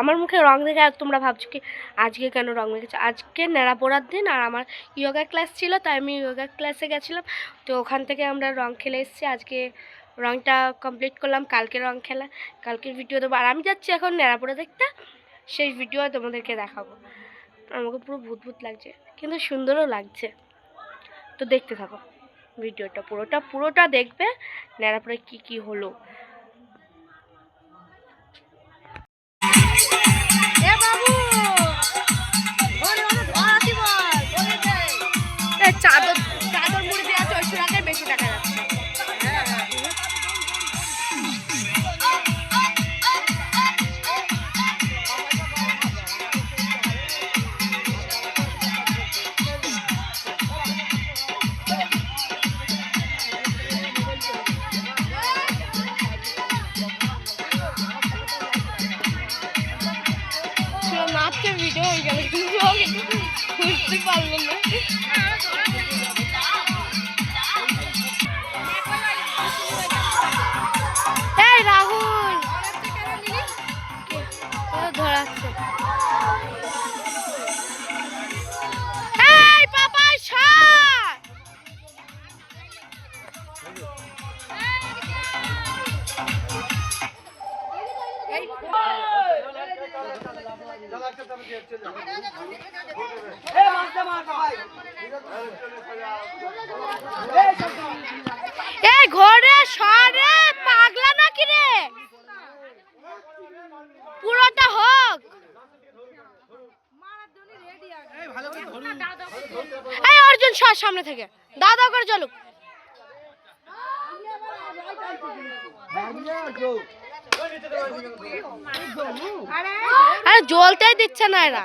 আমার মুখে রং দেখে তোমরা ভাবছো কি আজকে কেন রং মেখেছো। আজকে ন্যাড়া পড়ার দিন, আর আমার ইয়োগা ক্লাস ছিল, তাই আমি ইয়োগা ক্লাসে গেছিলাম। তো ওখান থেকে আমরা রং খেলে এসেছি। আজকে রংটা কমপ্লিট করলাম, কালকে রং খেলা, কালকের ভিডিও দেবো। আর আমি যাচ্ছি এখন ন্যাড়া পড়া দেখতে, সেই ভিডিও তোমাদেরকে দেখাবো। আমাকে পুরো ভূত ভূত লাগছে, কিন্তু সুন্দরও লাগছে। তো দেখতে থাকো ভিডিওটা, পুরোটা দেখবে ন্যাড়া পড়ে কী কী হলো। চাদর মুড়ি দেওয়া 400 টাকায় বেশি টাকা যাচ্ছে। নাচের ভিডিও হয়ে গেল, কিন্তু বুঝতে পারলো না। এই রাহুল ধরাচ্ছে। এই পাপা ছাড়। এই ঘরে সরে পাগলা নাকি রে, পুরোটা হোক। এই অর্জুন সর সামনে থেকে, দাদা করে চলুক। আরে জ্বলতেই দিচ্ছে না এরা।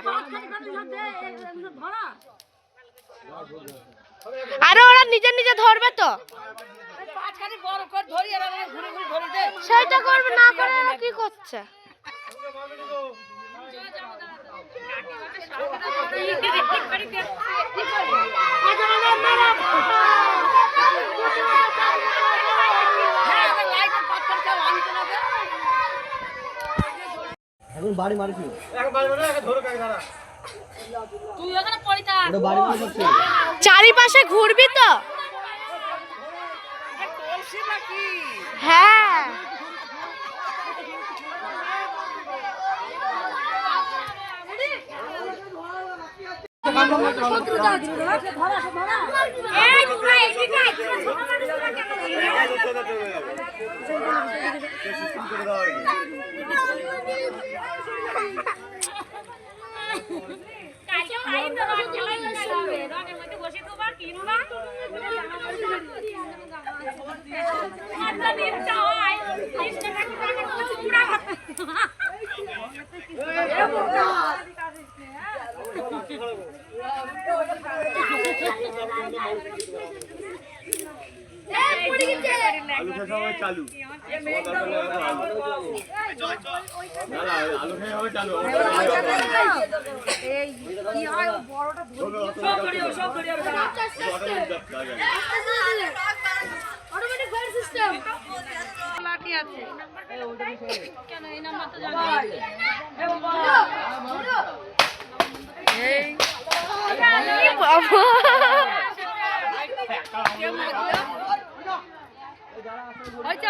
আরে ওরা নিজে নিজে ধরবে তো, সেটা করবে না, করে কি করছে। এখন বাড়ি মারিছি, এখন বাড়ি মানে এখন ধরো কাকে দাঁড়া, তুই ওখানে পড়ে থাক, ওটা বাড়ি মানে করছে। চারিপাশে ঘুরবি তো। কলসি নাকি? হ্যাঁ আলু খাওয়া হবে চালু, আলু খাওয়া হবে চালু। এই কি হয় বড়টা অটোমেটিক ফায়ার সিস্টেম লাঠি আছে। কেন এই নাম্বার তো জানি এই বাবা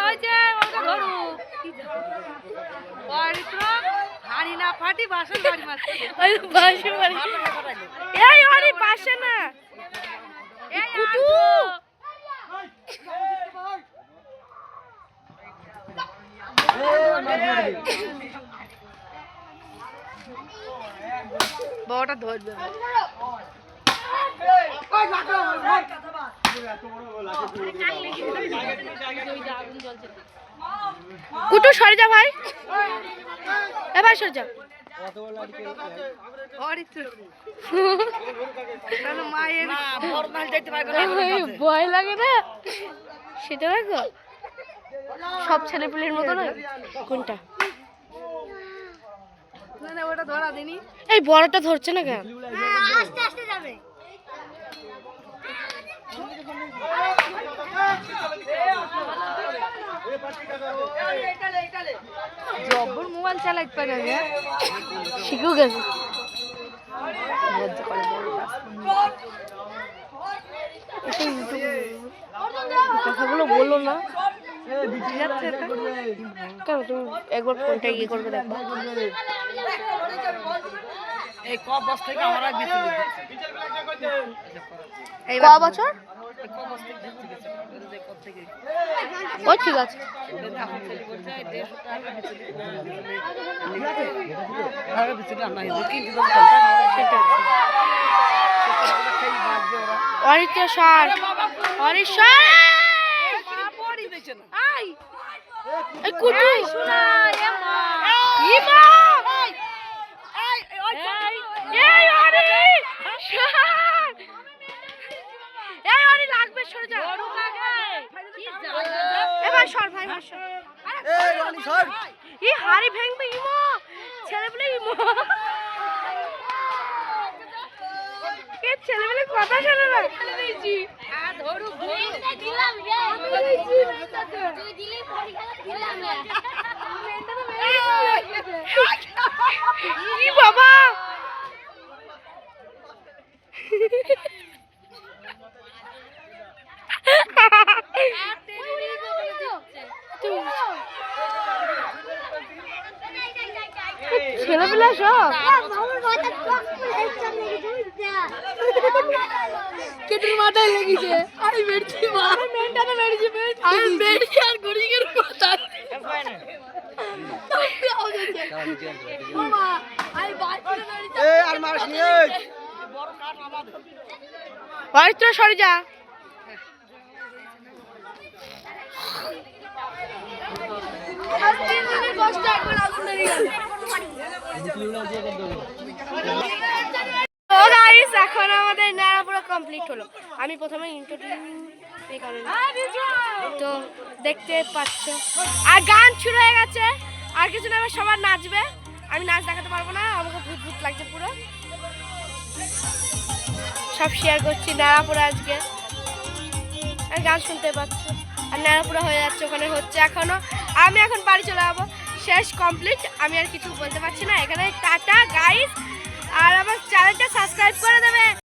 হয়েছে ওটা ধরু হাড়ি না ফাটি বাসন বাড়ি মারছে। এই অরি পাশে না, এই কুটু বড়টা ধরবে। কুটু সরে যা ভাই, এবার সরে যা। ভয় লাগে না সেটা, দেখো সব ছেলেপুলের মতো না। কোনটা ওটা ধরা দিনি, এই বড়টা ধরছে না কেন? আস্তে আস্তে যাবে। জব্বর মোবাইল চালাইতে পারে না শিখেও গেছে। কথাগুলো বললো না কেন, তুমি একবার ফোনটা ইয়ে করবে দেখবা। এই ক বস থেকে আমরা বেশি ক বছর? ও ঠিক আছে। অরিত্র লাগবে সরে যা এবার সর ভাই সর। ই হাড়ি ভেঙবে ইমো ছেলে বলে ইমো কে ছেলে বলে কথা শোনে না। ই বাবা ছেলেবেলা সব কেটের মাথায় লেগেছে। আমি মেরেছি মা মেনটা তো মেরেছি আমি মেরেছি আর গড়িয়ে মাথা পবিত্র সরে যা। এখন আমাদের নাড়া পুরো কমপ্লিট হলো। আমি প্রথমে তো দেখতে পাচ্ছ আর গান শুরু হয়ে গেছে। আর কিছু না সবার নাচবে। আমি নাচ দেখাতে পারবো না, আমাকে ভূত ভূত লাগছে পুরো। সব শেয়ার করছি নাড়াপুরা আজকে। আর গান শুনতে পাচ্ছ আর নাড়াপুরা হয়ে যাচ্ছে, ওখানে হচ্ছে এখনো। আমি এখন বাড়ি চলে যাবো, শেষ কমপ্লিট। আমি আর কিছু বলতে পারছি না। এখানে টাটা গাইস, আর আমার চ্যানেলটা সাবস্ক্রাইব করে দেবে।